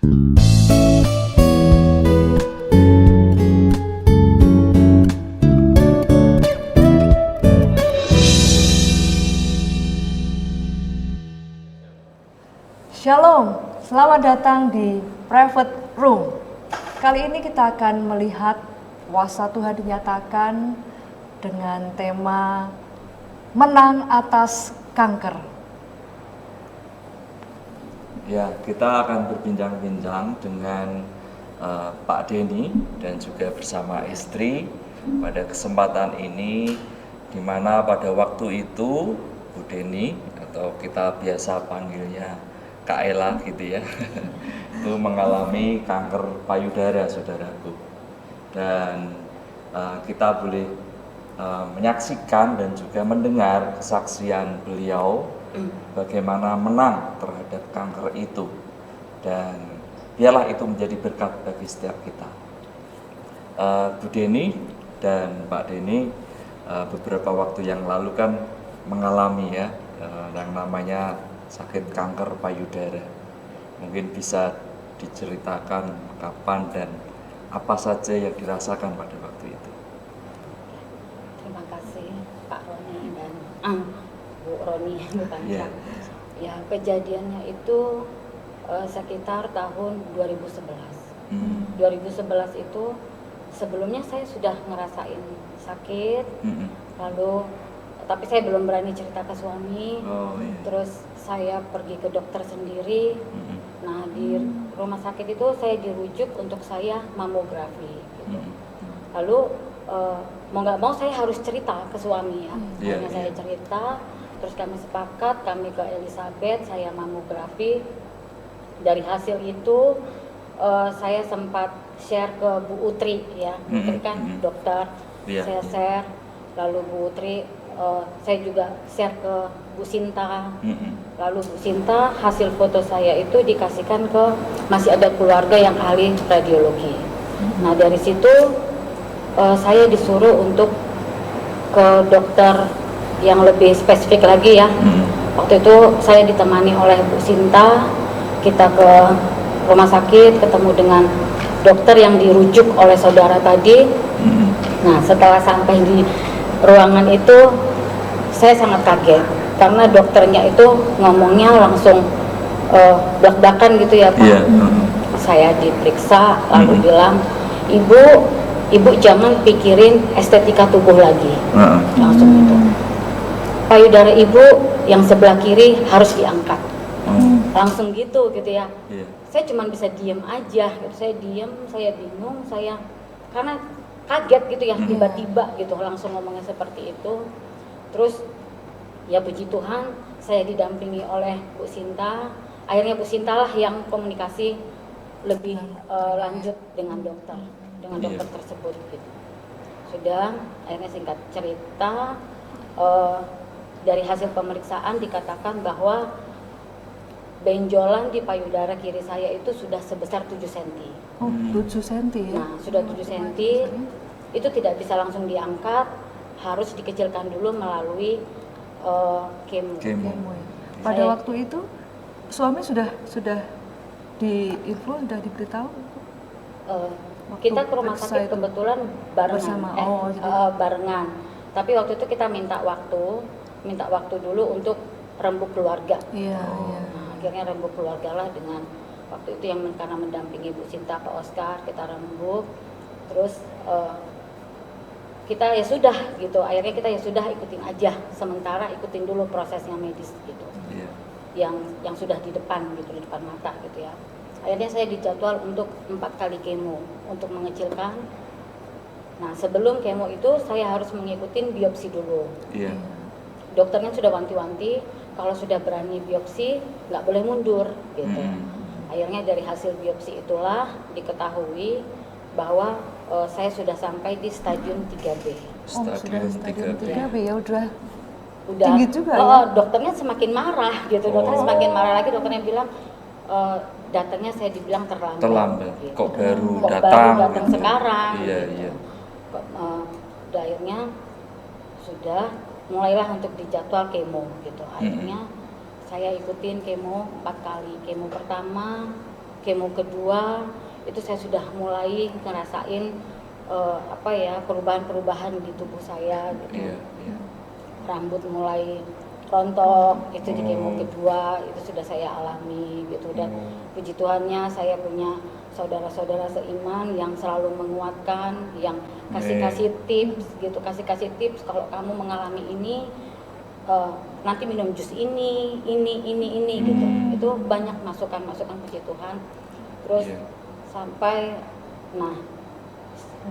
Shalom, selamat datang di Private Room. Kali ini kita akan melihat kuasa Tuhan dinyatakan dengan tema menang atas kanker. Ya, kita akan berbincang-bincang dengan Pak Denny dan juga bersama istri pada kesempatan ini, di mana pada waktu itu Bu Denny atau kita biasa panggilnya Kak Ella gitu ya, itu mengalami kanker payudara, saudaraku. Dan kita boleh menyaksikan dan juga mendengar kesaksian beliau bagaimana menang terhadap kanker itu, dan biarlah itu menjadi berkat bagi setiap kita. Bu Denny dan Pak Denny beberapa waktu yang lalu kan mengalami yang namanya sakit kanker payudara. Mungkin bisa diceritakan kapan dan apa saja yang dirasakan pada waktu itu. Terima kasih Pak Roni dan Bu Roni, Bu Panca. Ya, kejadiannya itu sekitar tahun 2011. 2011 itu sebelumnya saya sudah ngerasain sakit, lalu tapi saya belum berani cerita ke suami. Terus saya pergi ke dokter sendiri. Nah, di rumah sakit itu saya dirujuk untuk saya mamografi gitu. Lalu mau nggak mau saya harus cerita ke suami ya. Akhirnya saya cerita, terus kami sepakat, kami ke Elizabeth, saya mamografi. Dari hasil itu saya sempat share ke Bu Utri ya. Bu Utri kan dokter. Saya share, lalu Bu Utri saya juga share ke Bu Sinta. Lalu Bu Sinta, hasil foto saya itu dikasihkan ke, masih ada keluarga yang ahli radiologi. Nah, dari situ saya disuruh untuk ke dokter yang lebih spesifik lagi ya. Waktu itu saya ditemani oleh Bu Sinta, kita ke rumah sakit, ketemu dengan dokter yang dirujuk oleh saudara tadi. Nah, setelah sampai di ruangan itu saya sangat kaget karena dokternya itu ngomongnya langsung blak-blakan gitu ya Pak. Saya diperiksa lalu bilang, ibu jangan pikirin estetika tubuh lagi. Langsung itu, payudara ibu yang sebelah kiri harus diangkat. Langsung gitu ya. Saya cuma bisa diem aja gitu. Saya diem, saya bingung, saya karena kaget gitu ya, tiba-tiba gitu langsung ngomongnya seperti itu. Terus ya puji Tuhan saya didampingi oleh Bu Sinta. Akhirnya Bu Sinta lah yang komunikasi lebih lanjut dengan dokter tersebut gitu. Sudah, akhirnya singkat cerita dari hasil pemeriksaan dikatakan bahwa benjolan di payudara kiri saya itu sudah sebesar 7 cm. Oh, 7 cm ya? Nah, sudah 7 cm, itu tidak bisa langsung diangkat, harus dikecilkan dulu melalui kemo. Pada waktu itu suami sudah diinfo, sudah diberitahu? Kita ke rumah sakit kebetulan barengan, barengan. Tapi waktu itu kita minta waktu dulu untuk rembuk keluarga. Akhirnya rembuk keluarga lah dengan waktu itu yang karena mendampingi Bu Sinta, Pak Oscar, kita rembuk. Terus kita ya sudah gitu, akhirnya kita ya sudah ikutin aja, sementara ikutin dulu prosesnya medis gitu. Yang sudah di depan gitu, di depan mata gitu ya. Akhirnya saya dijadwal untuk 4 kali kemo untuk mengecilkan. Nah, sebelum kemo itu saya harus mengikuti biopsi dulu. Dokternya sudah wanti-wanti, kalau sudah berani biopsi nggak boleh mundur gitu. Akhirnya dari hasil biopsi itulah diketahui bahwa saya sudah sampai di stadium 3B. Sudah stadium 3B ya, udah udah tinggi juga ya. Dokternya semakin marah gitu. Dokternya semakin marah lagi, dokternya bilang datangnya saya dibilang terlambat gitu. Kok baru datang gitu. sekarang Iya, gitu. iya. Akhirnya sudah mulailah untuk dijadwal kemo gitu. Akhirnya saya ikutin kemo 4 kali. Kemo pertama kemo kedua itu saya sudah mulai ngerasain perubahan-perubahan di tubuh saya gitu. Rambut mulai rontok itu di kemo kedua itu sudah saya alami gitu, dan puji Tuhannya saya punya saudara-saudara seiman yang selalu menguatkan, yang kasih tips gitu, kasih tips kalau kamu mengalami ini nanti minum jus ini gitu. Itu banyak masukan puji Tuhan. Terus sampai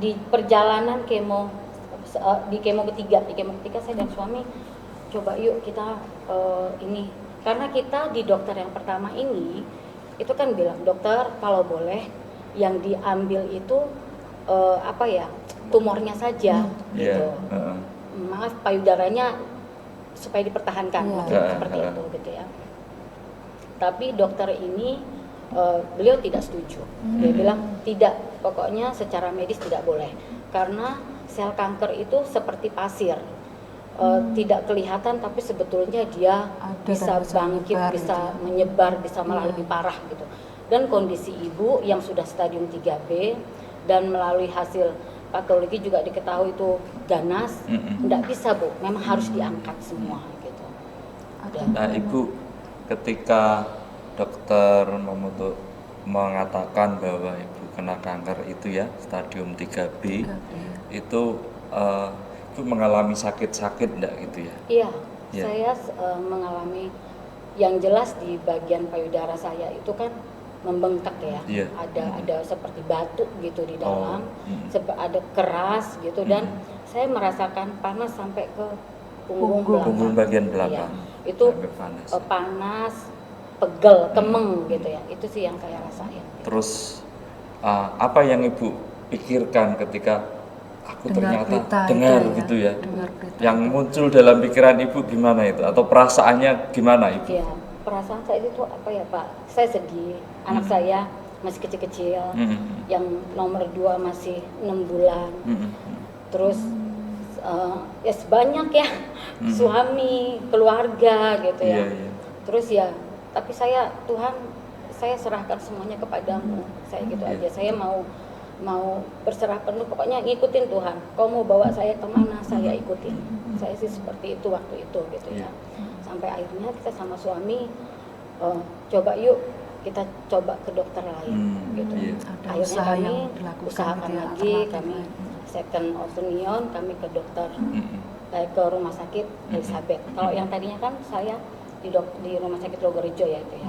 di perjalanan di kemo ketiga saya dan suami coba yuk kita ini, karena kita di dokter yang pertama ini itu kan bilang, dokter kalau boleh yang diambil itu tumornya saja gitu. Maaf, payudaranya supaya dipertahankan seperti itu gitu ya. Tapi dokter ini beliau tidak setuju. Dia bilang tidak, pokoknya secara medis tidak boleh, karena sel kanker itu seperti pasir, tidak kelihatan tapi sebetulnya dia bisa bangkit, bisa menyebar, bisa malah lebih parah gitu. Dan kondisi ibu yang sudah stadium 3B dan melalui hasil patologi juga diketahui itu ganas, tidak bisa Bu, memang harus diangkat semua gitu. Nah Ibu, ketika dokter mengatakan bahwa Ibu kena kanker itu ya, stadium 3B, itu Ibu mengalami sakit-sakit enggak gitu ya? Iya, saya mengalami, yang jelas di bagian payudara saya itu kan membengkak ya, ada seperti batu gitu di dalam, ada keras gitu, dan saya merasakan panas sampai ke punggung bagian belakang. Ya, itu panas, pegel, kemeng gitu ya, itu sih yang saya rasain. Terus apa yang Ibu pikirkan ketika aku ternyata dengar gitu ya? Yang muncul dalam pikiran Ibu gimana itu? Atau perasaannya gimana Ibu? Ya, perasaan saya itu Pak? Saya sedih, anak saya masih kecil-kecil, yang nomor 2 masih 6 bulan. Terus ya sebanyak ya, suami, keluarga gitu ya. Terus ya, tapi Tuhan, saya serahkan semuanya kepadamu. Saya gitu aja, saya mau berserah penuh, pokoknya ngikutin Tuhan. Kau mau bawa saya kemana, saya ikutin. Saya sih seperti itu waktu itu gitu ya. Sampai akhirnya kita sama suami coba yuk kita coba ke dokter lain gitu. Akhirnya kami usahakan lagi, kami second opinion, kami ke dokter ke rumah sakit Elizabeth. Kalau yang tadinya kan saya di rumah sakit Logorejo ya itu ya.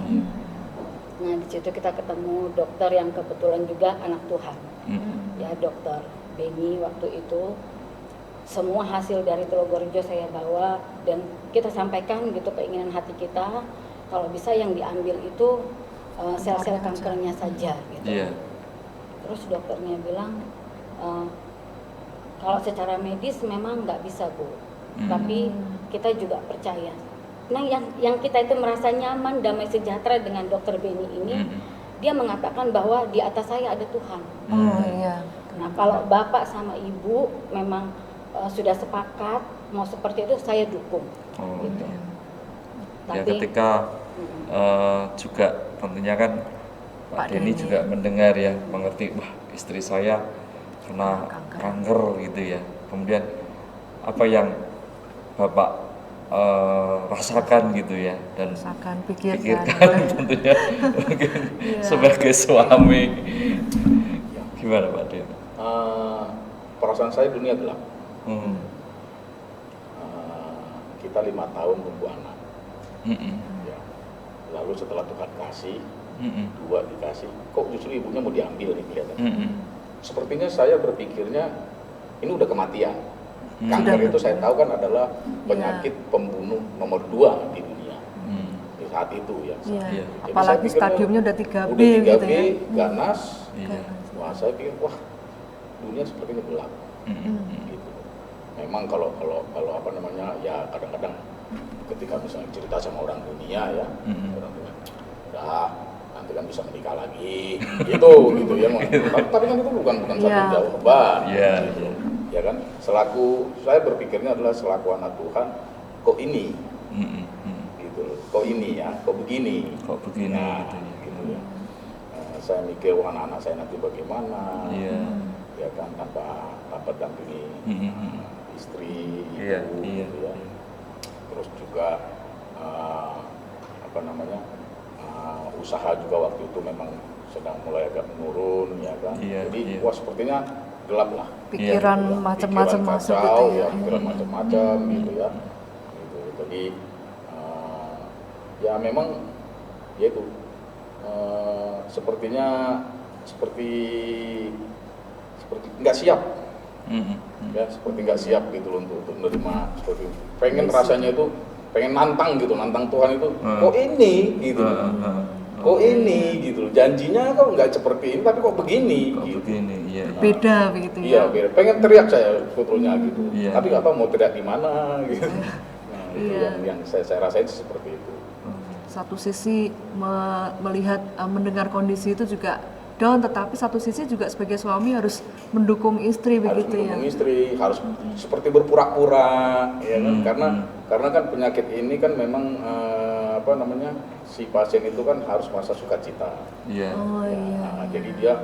Nah di situ kita ketemu dokter yang kebetulan juga anak Tuhan, ya dokter Beni waktu itu. Semua hasil dari Logorejo saya bawa dan kita sampaikan gitu keinginan hati kita, kalau bisa yang diambil itu sel-sel kankernya saja gitu. Terus dokternya bilang kalau secara medis memang nggak bisa Bu, tapi kita juga percaya. Nah yang kita itu merasa nyaman, damai sejahtera dengan dokter Beni ini, dia mengatakan bahwa di atas saya ada Tuhan. Nah kalau bapak sama ibu memang sudah sepakat mau seperti itu, saya dukung. Gitu. Ya ketika juga tentunya kan Pak Denny juga mendengar ya, mengerti, wah istri saya kena kanker gitu ya. Kemudian apa yang Bapak rasakan gitu ya, dan pikirkan tentunya mungkin sebagai suami. Gimana Pak Denny? Perasaan saya dunia gelap. Kita 5 tahun tunggu anak. Ya. Lalu setelah Tuhan kasih, 2 dikasih, kok justru ibunya mau diambil nih kelihatannya. Sepertinya saya berpikirnya ini udah kematian. Kanker itu saya tahu kan adalah penyakit pembunuh nomor 2 di dunia di saat itu ya. Jadi apalagi stadiumnya udah 3B gitu ya. Ganas. Wah saya pikir wah dunia sepertinya gelap. Gitu. Memang kalau apa namanya ya kadang-kadang ketika misalnya cerita sama orang dunia ya, orang dunia, udah nanti kan bisa menikah lagi, gitu ya. Tapi kan itu bukan satu jawaban, gitu. Ya kan. Saya berpikirnya adalah selaku anak Tuhan, kok ini, gitu. Kok ini ya, kok begini, nah, gitu ya. saya mikir anak-anak saya nanti bagaimana, ya kan, tanpa dampingi istri, ibu, gitu ya. Terus juga usaha juga waktu itu memang sedang mulai agak menurun, ya kan. Jadi wah sepertinya gelap lah. Pikiran macam-macam masuk gitu ya. Pikiran macam-macam gitu ya. Gitu. Jadi ya memang ya itu sepertinya seperti nggak siap. Ya, seperti nggak siap gitu loh untuk menerima seperti itu. Pengen rasanya itu pengen nantang Tuhan itu. Kok ini gitu. Kok ini gitu loh. Janjinya kok nggak seperti ini tapi kok begini gitu. Begini, Beda begitu ya. Iya, beda. Pengen teriak saya sebetulnya gitu. Tapi nggak tahu mau teriak di mana gitu. Nah, itu yang saya rasain seperti itu. Satu sisi melihat mendengar kondisi itu juga down, tetapi satu sisi juga sebagai suami harus mendukung istri begitu ya. Mendukung istri, harus seperti berpura-pura ya kan, karena kan penyakit ini kan memang si pasien itu kan harus merasa sukacita. Jadi dia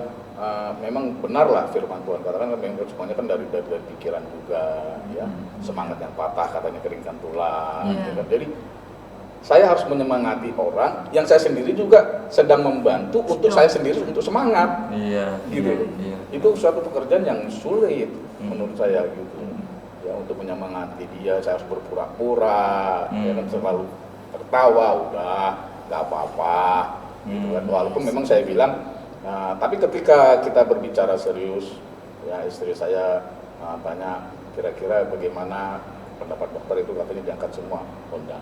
memang benar lah firman Tuhan katakan kan memang semuanya kan dari pikiran juga ya. Semangat yang patah katanya keringkan tulang ya kan. Jadi saya harus menyemangati orang yang saya sendiri juga sedang membantu untuk saya sendiri untuk semangat. Gitu. Itu suatu pekerjaan yang sulit menurut saya gitu. Ya untuk menyemangati dia saya harus berpura-pura, ya kan, selalu tertawa, udah nggak apa-apa gitu kan. Walaupun memang saya bilang tapi ketika kita berbicara serius ya istri saya tanya kira-kira bagaimana pendapat dokter, itu katanya diangkat semua. Oh enggak.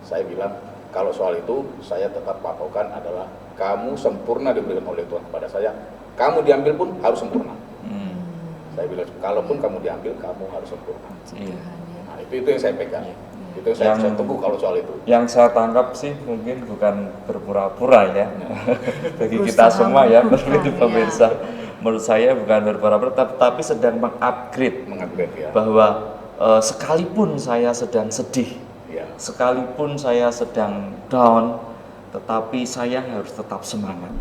Saya bilang, kalau soal itu, saya tetap patokan adalah kamu sempurna diberikan oleh Tuhan kepada saya. Kamu diambil pun harus sempurna. Saya bilang, kalaupun kamu diambil, kamu harus sempurna. Nah, itu yang saya pegang. Itu yang saya teguh kalau soal itu. Yang saya tangkap sih mungkin bukan berpura-pura ya. Bagi kita semua ya, pemirsa. Menurut saya bukan berpura-pura, tapi sedang mengupgrade ya. Bahwa sekalipun saya sedang sedih, sekalipun saya sedang down, tetapi saya harus tetap semangat.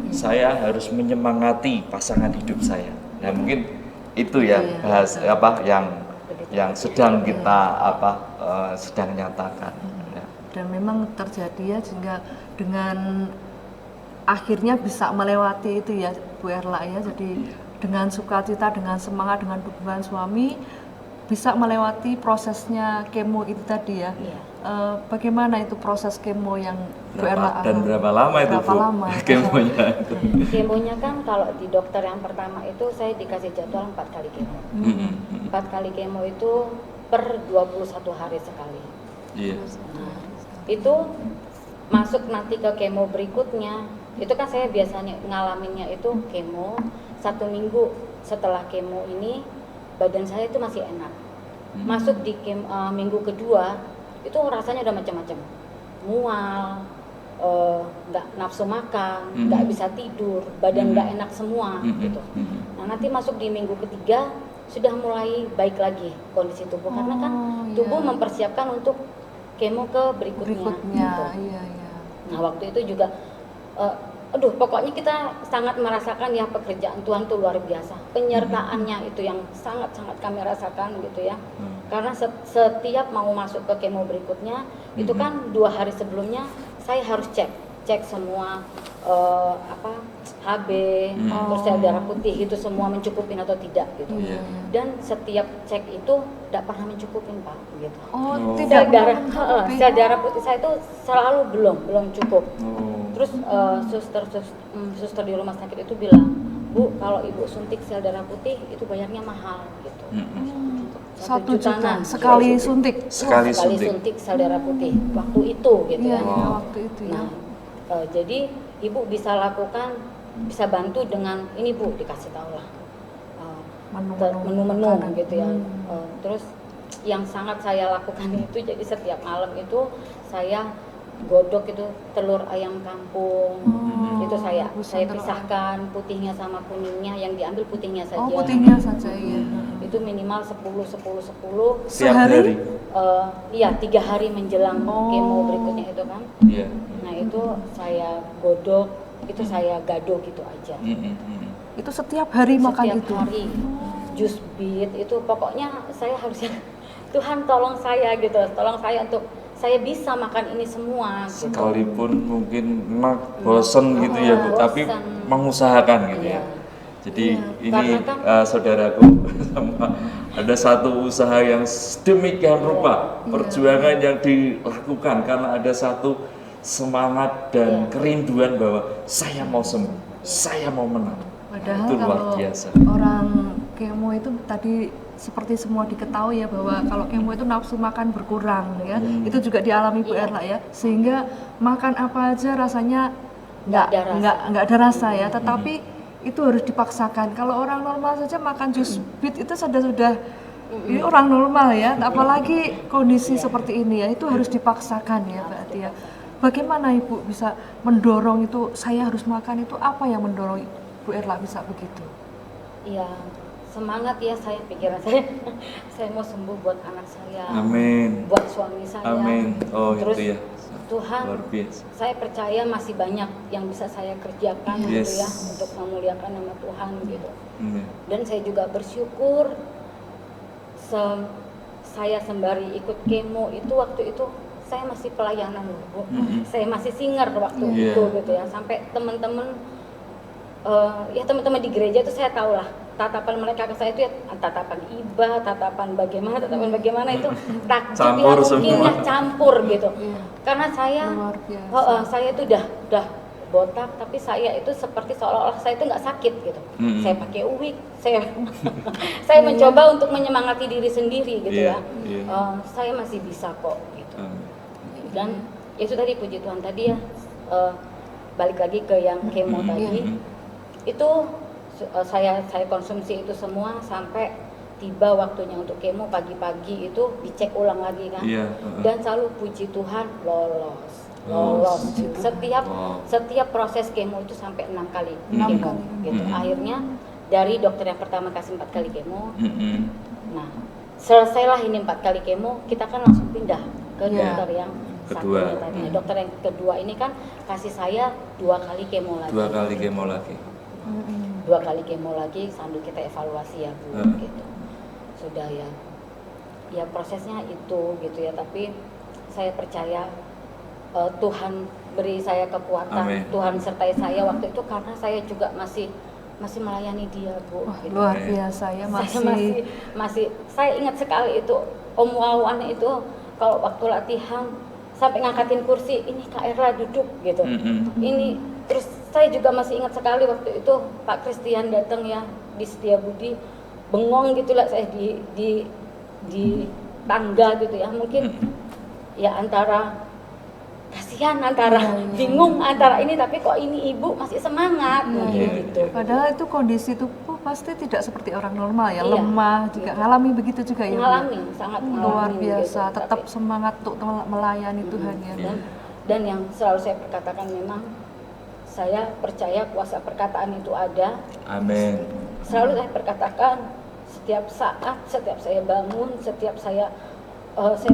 Saya harus menyemangati pasangan hidup saya. Nah mungkin itu ya yang sedang kita sedang nyatakan. Dan memang terjadi ya sehingga dengan akhirnya bisa melewati itu ya Bu Erla ya. Jadi dengan sukacita, dengan semangat, dengan dukungan suami bisa melewati prosesnya kemo itu tadi ya. Bagaimana itu proses kemo yang Bu Erla dan berapa lama itu Bu kemonya? Kemonya kan kalau di dokter yang pertama itu saya dikasih jadwal 4 kali kemo. 4 kali kemo itu per 21 hari sekali. Nah, itu masuk nanti ke kemo berikutnya. Itu kan saya biasanya ngalaminnya itu kemo 1 minggu setelah kemo ini badan saya itu masih enak. Masuk di minggu kedua itu rasanya udah macam-macam, mual, nggak nafsu makan, nggak bisa tidur, badan nggak enak semua gitu. Nah nanti masuk di minggu ketiga sudah mulai baik lagi kondisi tubuh karena kan tubuh mempersiapkan untuk kemo ke berikutnya. Gitu. Nah waktu itu juga pokoknya kita sangat merasakan ya pekerjaan Tuhan itu luar biasa. Penyertaannya itu yang sangat-sangat kami rasakan gitu ya. Karena setiap mau masuk ke kemo berikutnya, itu kan 2 hari sebelumnya saya harus cek semua HB, terus sel darah putih itu semua mencukupin atau tidak gitu. Dan setiap cek itu tidak pernah mencukupin Pak gitu. Sel darah putih saya itu selalu belum cukup. Terus suster di rumah sakit itu bilang, Bu, kalau ibu suntik sel darah putih itu bayarnya mahal gitu. 1 juta sekali suntik. Sekali suntik sel darah putih waktu itu gitu ya. Waktu itu ya. Nah, jadi ibu bisa lakukan, bisa bantu dengan ini Bu, dikasih tahu lah menu-menu gitu ya. Terus yang sangat saya lakukan itu jadi setiap malam itu saya godok itu telur ayam kampung. Itu saya pisahkan putihnya sama kuningnya, yang diambil putihnya saja. Putihnya saja ya. Itu minimal 10 sehari. Iya 3 hari menjelang kemo berikutnya itu kan. Nah itu saya godok itu saya gado gitu aja. Itu setiap hari makan Setiap itu? hari jus beet itu pokoknya saya harusnya Tuhan tolong saya gitu, tolong saya untuk saya bisa makan ini semua gitu. Sekalipun mungkin bosen gitu ya Bu, tapi mengusahakan gitu ya. Jadi ini saudaraku sama ada satu usaha yang sedemikian rupa, perjuangan yang dilakukan karena ada satu semangat dan kerinduan bahwa saya mau sembuh, saya mau menang. Padahal Itu luar kalau biasa. orang kemo itu tadi seperti semua diketahui ya bahwa kalau kemo itu nafsu makan berkurang ya, itu juga dialami Bu Erla ya, sehingga makan apa aja rasanya nggak ada rasa ya, tetapi itu harus dipaksakan. Kalau orang normal saja makan jus beet itu sudah ini orang normal ya, apalagi kondisi seperti ini ya, itu harus dipaksakan ya berarti ya. Bagaimana Ibu bisa mendorong itu, saya harus makan itu, apa yang mendorong Bu Erla bisa begitu? Iya, semangat ya, saya pikiran saya mau sembuh buat anak saya, Amin, buat suami saya. amin. Oh Terus itu ya, Tuhan, luar biasa. saya percaya masih banyak yang bisa saya kerjakan gitu ya, untuk memuliakan nama Tuhan gitu. Dan saya juga bersyukur saya sembari ikut kemo itu waktu itu saya masih pelayanan loh Bu. Saya masih singer waktu itu gitu ya, sampai teman-teman ya teman-teman di gereja itu saya tahu lah tatapan mereka ke saya itu ya tatapan iba, tatapan bagaimana itu takjub Campur ya mungkin semua. ya campur gitu. Karena saya saya itu udah botak, tapi saya itu seperti seolah-olah saya itu nggak sakit gitu. Saya pakai wig, saya mencoba untuk menyemangati diri sendiri gitu ya. Saya masih bisa kok gitu. Dan itu tadi puji Tuhan tadi ya, balik lagi ke yang kemo tadi, itu saya konsumsi itu semua sampai tiba waktunya untuk kemo pagi-pagi itu dicek ulang lagi kan. Dan selalu puji Tuhan lolos. Setiap proses kemo itu sampai 6 kali kemo gitu. Akhirnya dari dokter yang pertama kasih 4 kali kemo. Nah, selesailah ini 4 kali kemo, kita kan langsung pindah ke dokter yang satunya tadi. Nah, dokter yang kedua ini kan kasih saya 2 kali kemo lagi. 2 kali kemo lagi. 2 kali kemo lagi sambil kita evaluasi ya Bu gitu. Sudah ya. Ya prosesnya itu gitu ya, tapi saya percaya Tuhan beri saya kekuatan. Amin. Tuhan sertai saya waktu itu karena saya juga masih melayani Dia Bu. Gitu. Luar biasa ya, masih saya ingat sekali itu Om Wawan itu kalau waktu latihan sampai ngangkatin kursi, ini Kak Erla duduk gitu. Ini terus saya juga masih ingat sekali waktu itu Pak Christian datang ya di Setiabudi, bengong gitulah saya di tangga gitu ya, mungkin ya antara kasihan, antara bingung, antara ini, tapi kok ini ibu masih semangat gitu. Padahal itu kondisi tubuh pasti tidak seperti orang normal ya, lemah juga, ngalami begitu juga ya. Ngalami, sangat luar ngalami, biasa, gitu. tetap semangat untuk melayani Tuhan ya. Dan yang selalu saya perkatakan memang saya percaya kuasa perkataan itu ada. Amin. Selalu saya perkatakan setiap saat, setiap saya bangun, setiap saya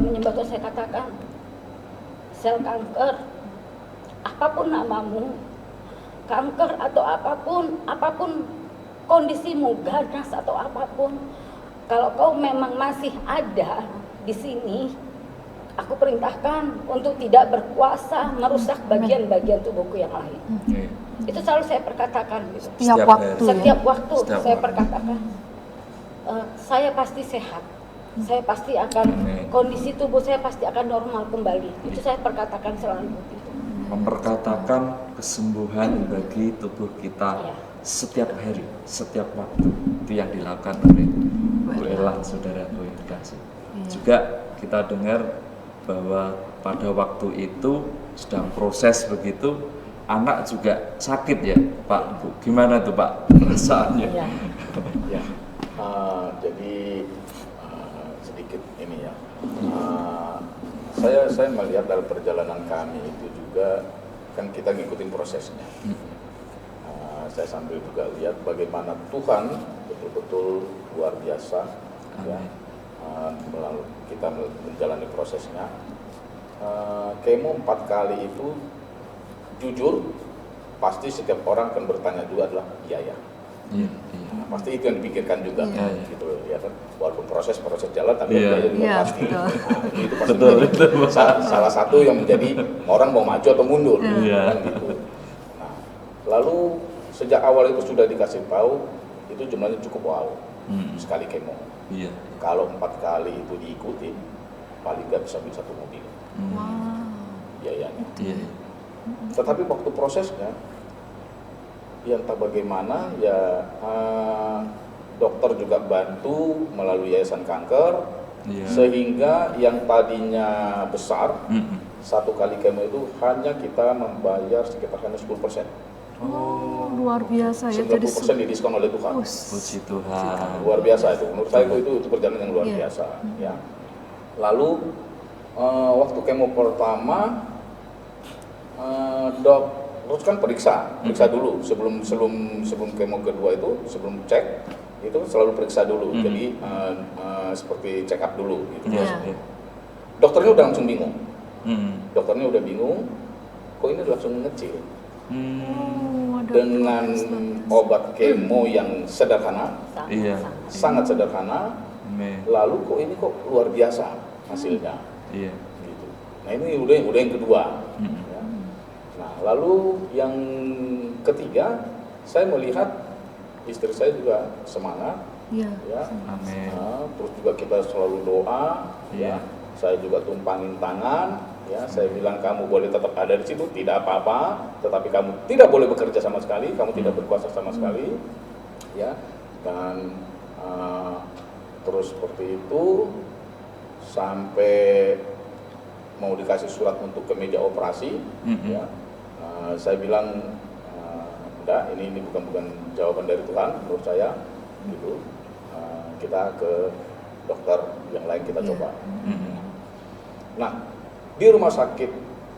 menyembah Tuhan, saya katakan sel kanker, apapun namamu, kanker atau apapun kondisimu, ganas atau apapun, kalau kau memang masih ada di sini, aku perintahkan untuk tidak berkuasa merusak bagian-bagian tubuhku yang lain. Itu selalu saya perkatakan gitu. Setiap waktu saya perkatakan, saya pasti sehat. Saya pasti akan, kondisi tubuh saya pasti akan normal kembali. Itu saya perkatakan selalu. Memperkatakan kesembuhan bagi tubuh kita setiap hari, setiap waktu. Itu yang dilakukan oleh Bu Erla, saudaraku yang dikasih. Juga kita dengar bahwa pada waktu itu sedang proses begitu, anak juga sakit ya Pak, Bu. Gimana tuh Pak perasaannya? Jadi sedikit ini ya, saya melihat dalam perjalanan kami itu juga kan kita ngikutin prosesnya. Saya sambil juga lihat bagaimana Tuhan betul-betul luar biasa ya, melalui kita menjalani prosesnya. Kemo 4 kali itu jujur pasti setiap orang akan bertanya juga adalah biaya. Iya. Nah, pasti itu yang dipikirkan juga, gitu ya kan. Walaupun proses jalan, tapi Iya. biaya juga Iya, pasti. betul. Nah, itu pasti Betul, menjadi salah satu yang menjadi orang mau maju atau mundur, Iya. kan gitu. Nah, lalu sejak awal itu sudah dikasih tahu, itu jumlahnya cukup wow, sekali kemo. Iya. Kalau 4 kali itu diikuti, paling nggak bisa beli 1 mobil Wow. biayanya. Iya. Tetapi waktu prosesnya, ya entah bagaimana, ya dokter juga bantu melalui Yayasan Kanker, Iya. sehingga yang tadinya besar, Mm-mm. 1 kali kemo itu hanya kita membayar sekitar hanya 10%. Oh, luar biasa ya. Jadi 90% didiskon oleh Tuhan. Puji Tuhan. Luar biasa itu. Menurut saya itu perjalanan yang luar Iya. biasa. Ya. Lalu waktu kemo pertama, terus kan periksa dulu sebelum kemo kedua itu, sebelum cek itu selalu periksa dulu. Jadi seperti check up dulu gitu. Iya. Iya. Dokternya udah langsung bingung. Mm. Kok ini langsung ngecil Oh, ada dengan proses. obat kemo yang sederhana, Iya. sangat sederhana. Amin. Lalu kok luar biasa hasilnya. Iya. Gitu. Nah ini udah yang kedua. Mm. Ya. Nah lalu yang ketiga, saya melihat istri saya juga semangat, Iya. ya. Amin. Nah, terus juga kita selalu doa, Iya. ya. Saya juga tumpangin tangan, ya. Saya bilang kamu boleh tetap ada di situ, tidak apa-apa, tetapi kamu tidak boleh bekerja sama sekali, kamu tidak berkuasa sama sekali, ya. Dan terus seperti itu sampai mau dikasih surat untuk ke meja operasi, ya. Saya bilang enggak, ini bukan jawaban dari Tuhan menurut saya, gitu. Kita ke dokter yang lain kita coba. Nah, di rumah sakit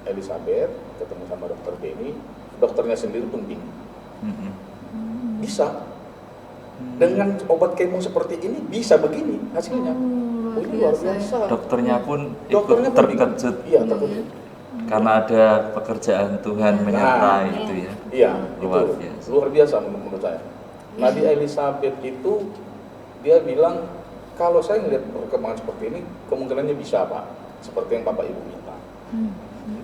Elizabeth ketemu sama dokter Denny, dokternya sendiri pun bingung. Bisa dengan obat kemo seperti ini bisa begini hasilnya. Oh, ini luar biasa. Dokternya pun Dokternya ikut pun bingung. terkejut Iya, terkejut. karena ada pekerjaan Tuhan menyertai itu ya. Iya, Luar itu biasa. luar biasa menurut saya. Nah, di Elizabeth itu dia bilang kalau saya melihat perkembangan seperti ini kemungkinannya bisa, Pak. Seperti yang Bapak Ibu minta.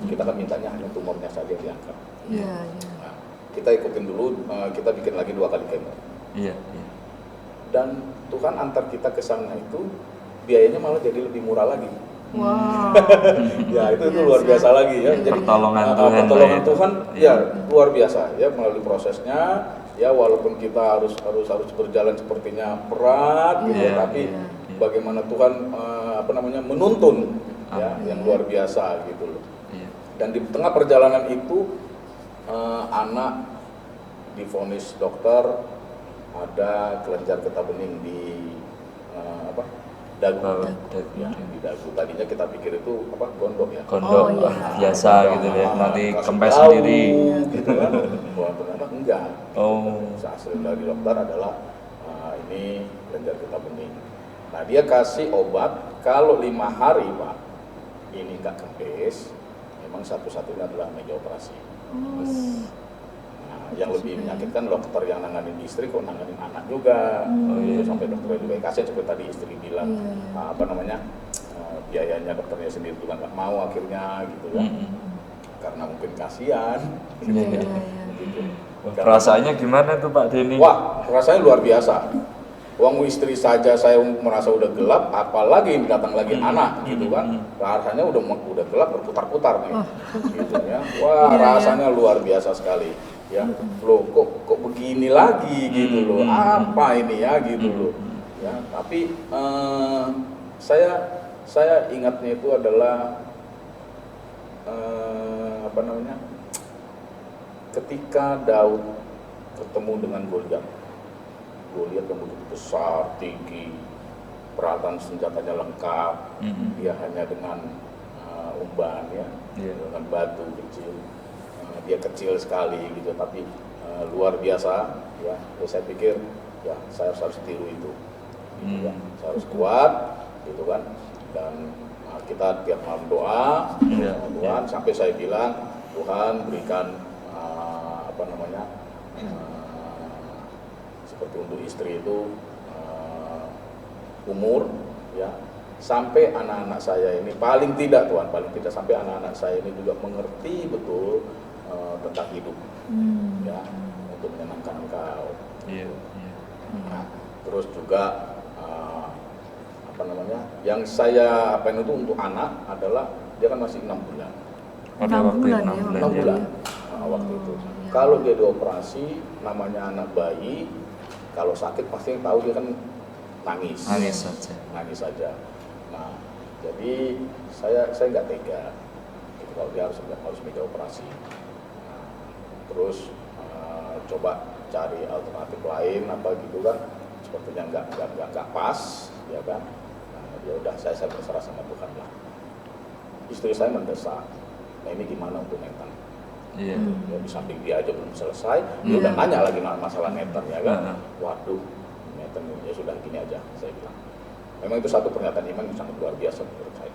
Kita kan mintanya hanya tumornya saja diangkat. Iya, iya. Nah, kita ikutin dulu, kita bikin lagi 2 kali kemo. Iya. Dan Tuhan antar kita ke sana itu biayanya malah jadi lebih murah lagi. Wow. Ya itu luar biasa lagi ya. Jadi Pertolongan Tuhan, pertolongan Pak, Tuhan ya. ya luar biasa ya melalui prosesnya. Ya walaupun kita harus berjalan sepertinya berat gitu, Iya, tapi iya. bagaimana Tuhan menuntun ya Amin. yang luar biasa gitu loh. Iya. Dan di tengah perjalanan itu anak divonis dokter ada kelenjar getah bening di dagu. Ya, di dagu. Tadinya kita pikir itu gondok ya. Gondok Oh, iya. biasa gitu ya. Nanti Kasih kempes tahu, sendiri. gitu kan. Wah, ternyata enggak. Oh. Hasil dari dokter adalah ini kelenjar getah bening. Nah, dia kasih obat kalau 5 hari, Pak, ini enggak kempes, memang satu-satunya adalah meja operasi. Nah, yang lebih menyakitkan dokter yang nanganin istri kok nanganin anak juga. iya. Sampai dokternya juga kasihan seperti tadi istri bilang biayanya dokternya sendiri juga nggak mau akhirnya gitu ya. Karena mungkin kasihan. Iya, iya. Gitu. Wah, perasaannya gimana tuh Pak Denny? Wah, rasanya luar biasa. Uang istri saja saya merasa udah gelap, apalagi datang lagi anak gitu kan. Rasanya udah gelap berputar-putar nih. Gitu ya. Wah, rasanya luar biasa sekali. Ya, loh kok begini lagi gitu loh. Apa ini ya gitu loh. Ya, tapi saya ingatnya itu adalah ketika Daud ketemu dengan Goliat yang begitu besar, tinggi, peralatan senjatanya lengkap, dia hanya dengan umban ya, dengan batu kecil, dia kecil sekali gitu, tapi luar biasa ya. Saya pikir ya saya harus tiru itu, gitu kan. Saya harus kuat, gitu kan, dan kita tiap malam doa sama Tuhan, sampai saya bilang Tuhan berikan apa namanya seperti untuk istri itu umur ya, sampai anak-anak saya ini paling tidak Tuhan, paling tidak sampai anak-anak saya ini juga mengerti betul tentang hidup ya, untuk menyenangkan Engkau. Nah, terus juga apa namanya, yang saya apain itu untuk anak adalah dia kan masih 6 bulan. Pada waktu 6 bulan 6 bulan waktu itu. Kalau dia dioperasi, namanya anak bayi, kalau sakit pasti yang tahu dia kan nangis saja. Nah, jadi saya nggak tega gitu, kalau dia harus meja operasi. Nah, terus coba cari alternatif lain apa gitu kan, sepertinya nggak pas ya kan. Nah, ya udah saya berserah sama Tuhan lah. Istri saya mendesak, nah ini gimana untuk netan? Ya, di samping dia aja belum selesai, dia udah nanya lagi masalah netan ya kan. Waduh, netan ya sudah gini aja, saya bilang. Memang itu satu pernyataan iman yang sangat luar biasa menurut saya.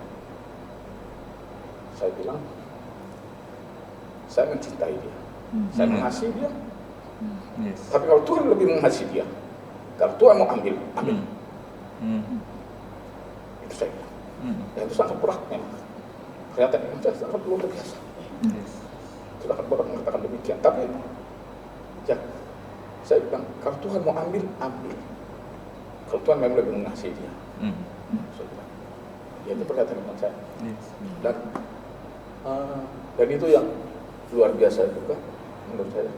Saya bilang, saya mencintai dia, saya mengasihi dia. Tapi kalau Tuhan lebih mengasihi dia, kalau Tuhan mau ambil. Itu saya bilang. Dan itu sangat berat memang. Pernyataan iman saya sangat luar biasa. Silahkan berat mengatakan demikian. Tapi, ya, saya bilang, kalau Tuhan mau ambil. Kalau Tuhan memang lebih mengasihi dia. Ya, itu pernyataan iman saya. Dan itu yang luar biasa juga menurut saya.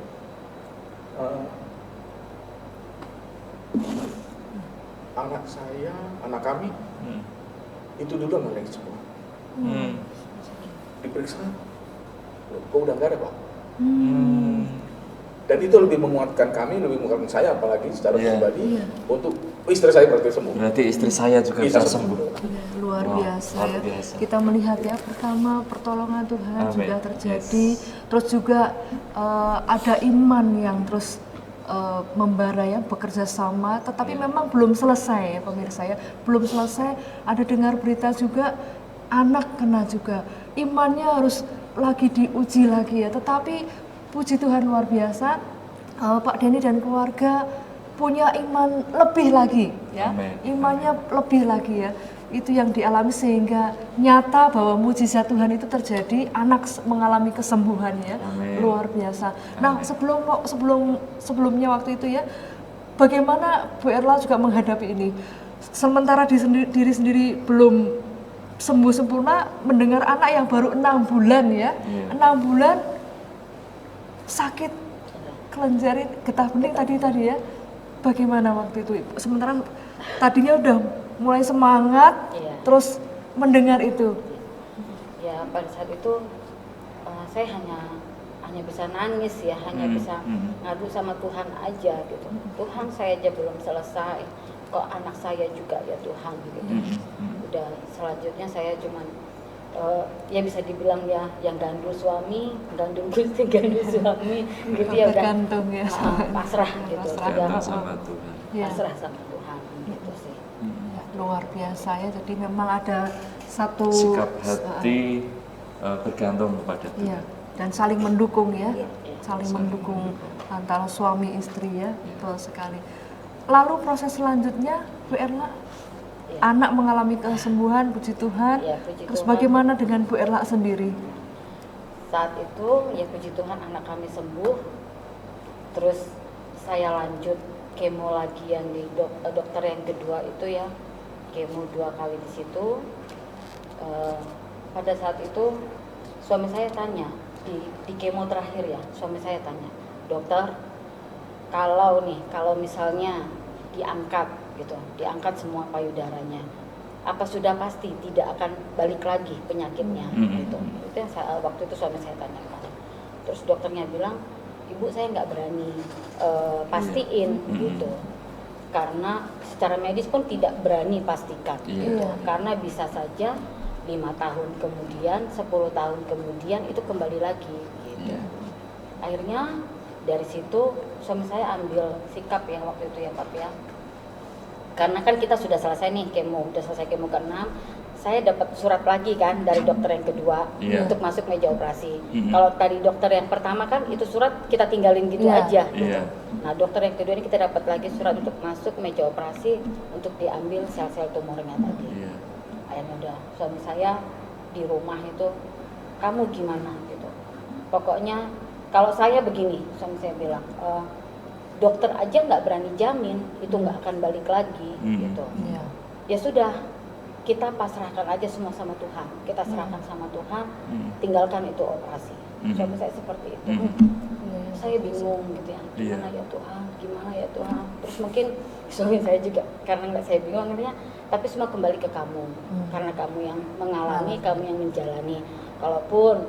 Anak kami itu dulu melek semua. Diperiksa, kok udah nggak ada Pak. Dan itu lebih menguatkan kami, lebih menguatkan saya apalagi secara pribadi untuk istri saya berarti sembuh. Berarti istri saya juga bisa sembuh. Luar biasa ya. Kita melihat ya, pertama pertolongan Tuhan sudah terjadi, terus juga ada iman yang terus membara ya, bekerja sama, tetapi memang belum selesai ya pemirsa ya, belum selesai. Ada dengar berita juga anak kena juga, imannya harus lagi diuji lagi ya, tetapi puji Tuhan luar biasa, Pak Denny dan keluarga punya iman lebih lagi ya. Imannya lebih lagi ya. Itu yang dialami sehingga nyata bahwa mujizat Tuhan itu terjadi, anak mengalami kesembuhan ya. Luar biasa. Nah, sebelumnya waktu itu ya, bagaimana Bu Erla juga menghadapi ini? Sementara diri sendiri belum sembuh sempurna, mendengar anak yang baru 6 bulan ya. 6 bulan sakit kelenjar, getah bening tadi ya. Bagaimana waktu itu Ibu? Sementara tadinya udah mulai semangat, terus mendengar itu. Ya, pada saat itu saya hanya bisa nangis ya, hanya bisa ngadu sama Tuhan aja gitu. Tuhan, saya aja belum selesai, kok anak saya juga ya Tuhan gitu. Udah selanjutnya saya cuman ya bisa dibilang ya yang gandul suami, gandul gusti, gandul suami gitu ya, udah ya. Pasrah gitu, sudah sama Tuhan. pasrah sama Tuhan gitu sih. Luar biasa ya, jadi memang ada satu sikap hati bergantung kepada Tuhan. Iya, dan saling mendukung ya, saling mendukung antara suami istri ya, betul sekali. Lalu proses selanjutnya Bu Erla, anak mengalami kesembuhan, puji Tuhan. Puji Terus Tuhan. bagaimana dengan Bu Erla sendiri? Saat itu ya puji Tuhan anak kami sembuh. Terus saya lanjut kemo lagi yang di dokter yang kedua itu ya, kemo 2 kali di situ. Pada saat itu suami saya tanya di kemo terakhir ya, suami saya tanya, dokter, kalau misalnya diangkat semua payudaranya, apa sudah pasti tidak akan balik lagi penyakitnya gitu. Itu yang waktu itu suami saya tanyakan. Terus dokternya bilang, ibu saya nggak berani pastiin gitu, karena secara medis pun tidak berani pastikan gitu, karena bisa saja 5 tahun kemudian, 10 tahun kemudian itu kembali lagi gitu. Akhirnya dari situ suami saya ambil sikap yang waktu itu ya Pak ya, karena kan kita sudah selesai nih kemo, udah selesai kemo ke-6, saya dapat surat lagi kan dari dokter yang kedua untuk masuk meja operasi. Kalau tadi dokter yang pertama kan itu surat kita tinggalin gitu aja. Gitu. Nah dokter yang kedua ini kita dapat lagi surat untuk masuk meja operasi untuk diambil sel-sel tumornya tadi. Akhirnya udah suami saya di rumah itu, kamu gimana gitu. Pokoknya kalau saya begini, suami saya bilang, dokter aja nggak berani jamin itu nggak akan balik lagi gitu. Ya sudah, kita pasrahkan aja semua sama Tuhan, kita serahkan sama Tuhan, tinggalkan itu operasi. Suami saya seperti itu. Saya bingung gitu ya, gimana ya Tuhan, gimana ya Tuhan. Terus mungkin suami saya juga karena nggak saya bingung akhirnya, tapi semua kembali ke kamu, karena kamu yang mengalami, kamu yang menjalani. Kalaupun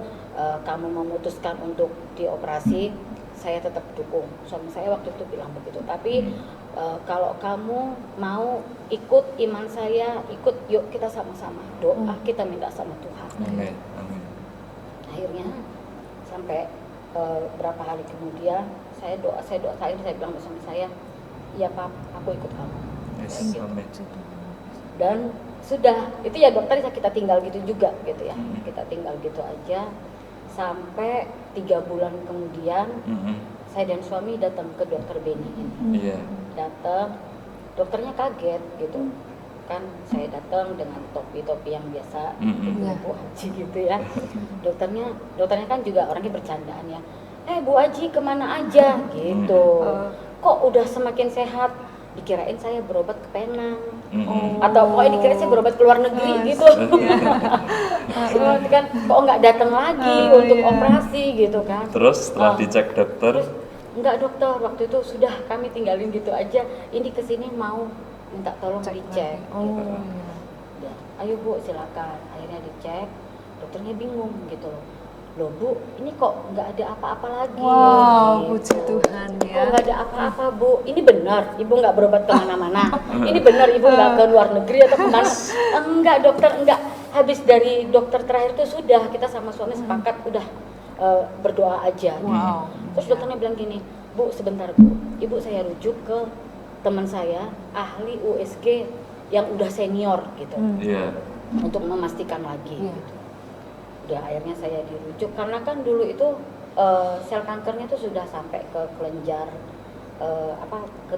kamu memutuskan untuk dioperasi, saya tetap dukung. Suami saya waktu itu bilang begitu. Tapi kalau kamu mau ikut iman saya, ikut, yuk kita sama-sama doa, kita minta sama Tuhan. Amin. Akhirnya sampai berapa hari kemudian saya doa, saya bilang sama saya, iya Pak, aku ikut kamu. Yes, amin. Dan sudah, itu ya dokter kita tinggal gitu juga gitu ya, kita tinggal gitu aja sampai 3 bulan kemudian. Saya dan suami datang ke dokter Beni ini. Datang, dokternya kaget gitu. Kan saya datang dengan topi-topi yang biasa, Bu Haji gitu ya. Dokternya kan juga orangnya bercandaan ya. Bu Haji kemana aja gitu. Kok udah semakin sehat? Dikirain saya berobat ke Penang. Atau pokoknya dikira saya berobat ke luar negeri gitu. Kan kok nggak datang lagi untuk operasi gitu kan. Terus setelah dicek dokter, terus, enggak dokter, waktu itu sudah kami tinggalin gitu aja. Ini kesini mau minta tolong dicek. Ya, ayo Bu silakan. Akhirnya dicek, dokternya bingung gitu loh Bu, ini kok nggak ada apa-apa lagi. Wow, puji Tuhan ya. Kok nggak ada apa-apa Bu, ini benar Ibu nggak berobat kemana-mana. Ini benar Ibu nggak ke luar negeri atau kemana? Enggak dokter, enggak. Habis dari dokter terakhir itu sudah kita sama suami sepakat udah berdoa aja. Terus dokternya bilang gini, Bu sebentar Bu, Ibu saya rujuk ke teman saya ahli USG yang udah senior gitu, untuk memastikan lagi. Gitu. Udah akhirnya saya dirujuk karena kan dulu itu sel kankernya itu sudah sampai ke kelenjar ke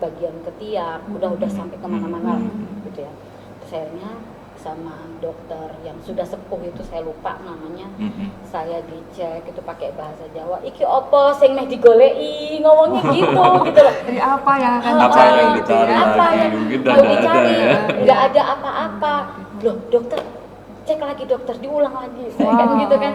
bagian ketiak, udah sampai kemana-mana gitu ya. Terus akhirnya sama dokter yang sudah sepuh itu, saya lupa namanya, saya dicek itu pakai bahasa Jawa, iki opo sing meh digoleki, ngomongnya gitu gitu loh. Jadi apa yang akan apa dicari yang gitu dicari ya? Apa lagi? yang Mungkin mau ada dicari, ya. nggak ada apa-apa. Loh dokter, cek lagi dokter, diulang lagi. Saya kan gitu kan.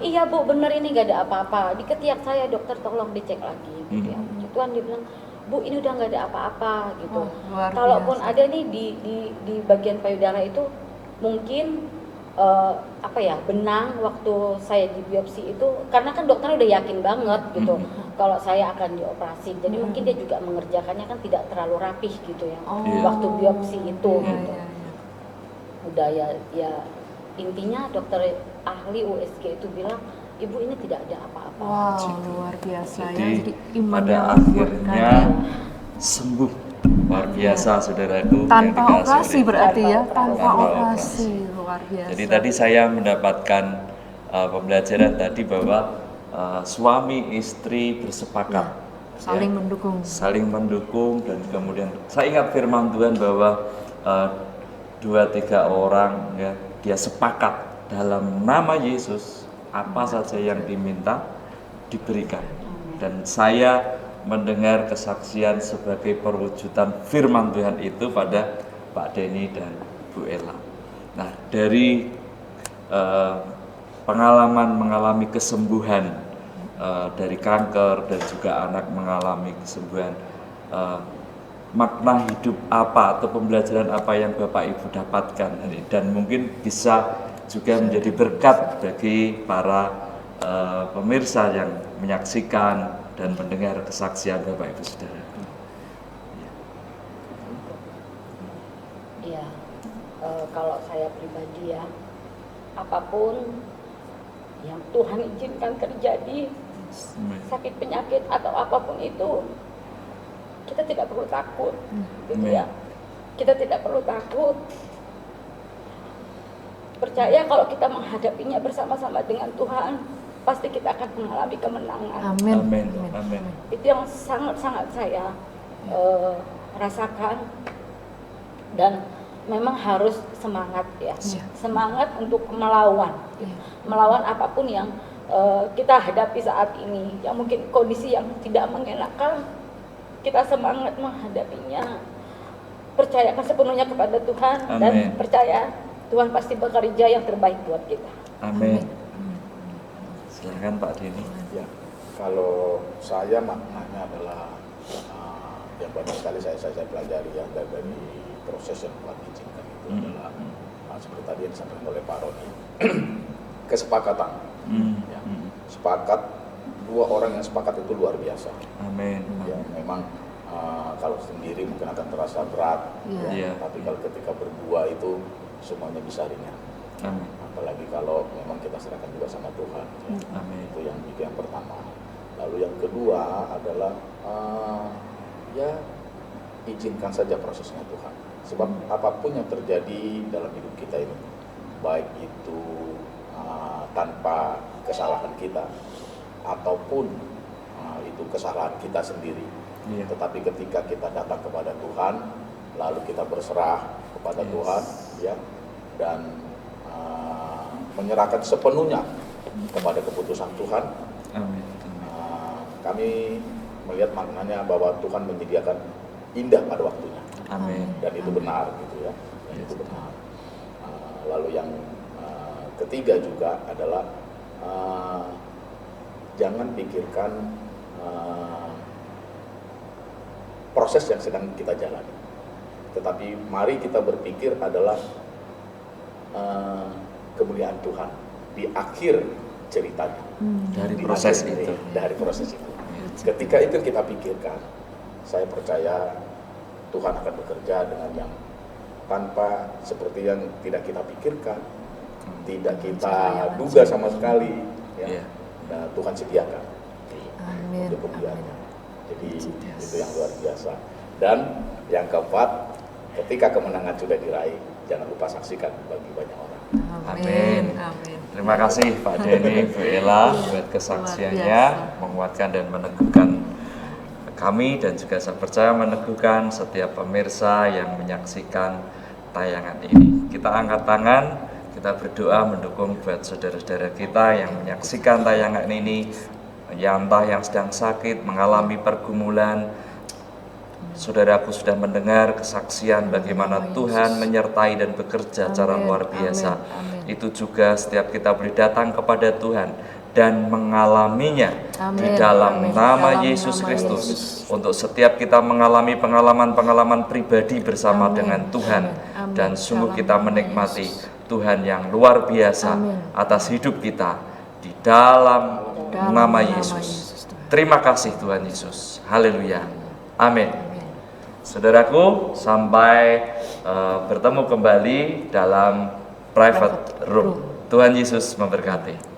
Iya Bu, bener ini nggak ada apa-apa. Di ketiak saya dokter tolong dicek lagi gitu ya. Tuhan dia bilang, Bu ini udah nggak ada apa-apa gitu. Kalaupun ada nih di bagian payudara itu mungkin benang waktu saya di biopsi itu, karena kan dokternya udah yakin banget gitu kalau saya akan dioperasi. Jadi mungkin dia juga mengerjakannya kan tidak terlalu rapih gitu ya. Waktu biopsi itu gitu. Udah ya intinya dokter ahli USG itu bilang, Ibu ini tidak ada apa-apa. Wow, luar biasa ya. Jadi iman pada yang akhirnya sembuh. Luar biasa saudaraku. Tanpa operasi oleh, berarti ya, tanpa tanpa operasi. Luar biasa. Jadi tadi saya mendapatkan pembelajaran tadi bahwa suami istri bersepakat saling mendukung. Saling mendukung, dan kemudian saya ingat firman Tuhan bahwa 2-3 orang ya, dia sepakat dalam nama Yesus, apa saja yang diminta diberikan. Dan saya mendengar kesaksian sebagai perwujudan firman Tuhan itu pada Pak Denny dan Bu Ella. Nah, dari pengalaman mengalami kesembuhan dari kanker dan juga anak mengalami kesembuhan, makna hidup apa atau pembelajaran apa yang Bapak Ibu dapatkan dan mungkin bisa juga menjadi berkat bagi para pemirsa yang menyaksikan dan mendengar kesaksian Bapak Ibu Saudara. Iya, kalau saya pribadi ya, apapun yang Tuhan izinkan terjadi, sakit penyakit atau apapun itu, kita tidak perlu takut, gitu ya. Kita tidak perlu takut. percaya kalau kita menghadapinya bersama-sama dengan Tuhan, pasti kita akan mengalami kemenangan. Amin. Amin. Amin. Itu yang sangat-sangat saya rasakan, dan memang harus semangat ya, semangat untuk melawan, melawan apapun yang kita hadapi saat ini. Yang mungkin kondisi yang tidak mengenakan, kita semangat menghadapinya, percayakan sepenuhnya kepada Tuhan. Amin. Dan percaya Tuhan pasti bekerja yang terbaik buat kita. Amin. Silakan Pak Denny. Ya, kalau saya maknanya adalah yang banyak sekali saya pelajari ya dari proses yang Tuhan izinkan itu adalah seperti tadi yang disampaikan oleh Pak Roni, kesepakatan. Ya, sepakat, dua orang yang sepakat itu luar biasa. Amin. Ya, memang kalau sendiri mungkin akan terasa berat, tapi kalau ketika berdua itu semuanya bisa ringan. Amin. Apalagi kalau memang kita serahkan juga sama Tuhan. Ya. Amin. Itu yang pertama. Lalu yang kedua adalah ya izinkan saja prosesnya Tuhan. Sebab apapun yang terjadi dalam hidup kita ini, baik itu tanpa kesalahan kita ataupun itu kesalahan kita sendiri. Tetapi ketika kita datang kepada Tuhan, lalu kita berserah kepada Tuhan, ya, dan menyerahkan sepenuhnya kepada keputusan Tuhan. Amin. Kami melihat maknanya bahwa Tuhan menyediakan indah pada waktunya. Amin. Dan itu benar gitu ya. Dan itu benar. Lalu yang ketiga juga adalah jangan pikirkan proses yang sedang kita jalani, tetapi mari kita berpikir adalah kemuliaan Tuhan di akhir ceritanya. Dari proses itu. Dari proses itu. Ketika itu kita pikirkan, saya percaya Tuhan akan bekerja dengan yang tanpa seperti yang tidak kita pikirkan, tidak kita duga sama sekali, ya. Nah, Tuhan sediakan untuk kemuliaannya. Jadi itu yang luar biasa. Dan yang keempat, ketika kemenangan sudah diraih, jangan lupa saksikan bagi banyak orang. Amin. Amin. Terima kasih Pak Denny, Bu Ella buat kesaksiannya, menguatkan dan meneguhkan kami, dan juga saya percaya meneguhkan setiap pemirsa yang menyaksikan tayangan ini. Kita angkat tangan, kita berdoa mendukung buat saudara-saudara kita yang menyaksikan tayangan ini, yang entah yang sedang sakit, mengalami pergumulan. Saudaraku sudah mendengar kesaksian bagaimana Tuhan menyertai dan bekerja secara luar biasa. Itu juga setiap kita boleh datang kepada Tuhan dan mengalaminya di dalam nama Yesus Kristus. Untuk setiap kita mengalami pengalaman-pengalaman pribadi bersama dengan Tuhan, dan sungguh kita menikmati Tuhan yang luar biasa atas hidup kita di dalam nama Yesus. Terima kasih Tuhan Yesus. Haleluya. Amin. Saudaraku, sampai bertemu kembali dalam private room. Tuhan Yesus memberkati.